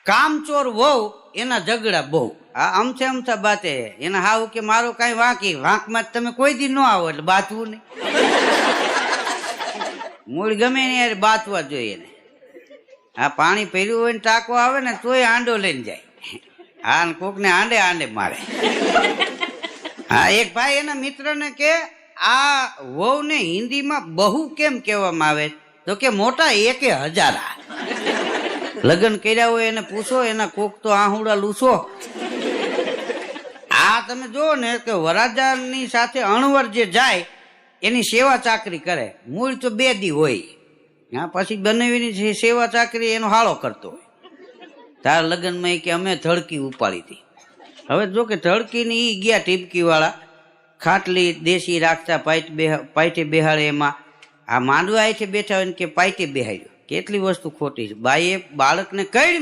કામચોર વહુ એના ઝઘડા બહુ. આ અમથે અમથા બાતે એના હાવ કે મારો કઈ વાંકી વાંકમાં તમે કોઈ દી ન આવો એટલે બાથવું નહીં. મૂળ ગમે ને યાર બાથવા જોઈએ ને. આ પાણી પીર્યું હોય ને ટાંકો આવે ને તોય આંડો લઈને જાય. હા કોક ને આંડે આંડે મારે. હા એક ભાઈ એના મિત્રને કે આ વહુ ને હિન્દીમાં બહુ કેમ કહેવામાં આવે તો કે મોટા 1000. લગ્ન કર્યા હોય એને પૂછો એના કોક તો આહુડા લૂસો. આ તમે જુઓ ને કે વરાજાની સાથે અણવર જે જાય એની સેવા ચાકરી કરે. મૂળ તો 2 દી હોય. હા પછી બનાવીની સેવા ચાકરી એનો હાળો કરતો હોય. તાર લગ્નમાં કે અમે ધડકી ઉપાડી હતી. હવે જો કે ધડકીની ઈ ગયા ટીપકી વાળા ખાટલી દેશી રાખતા પાઇટે બેહાડે. એમાં આ માંડવા છે બેઠા હોય ને કે પાઇટે બેહાડ્યો. કેટલી વસ્તુ ખોટી છે. બાઈએ બાળકને કઈ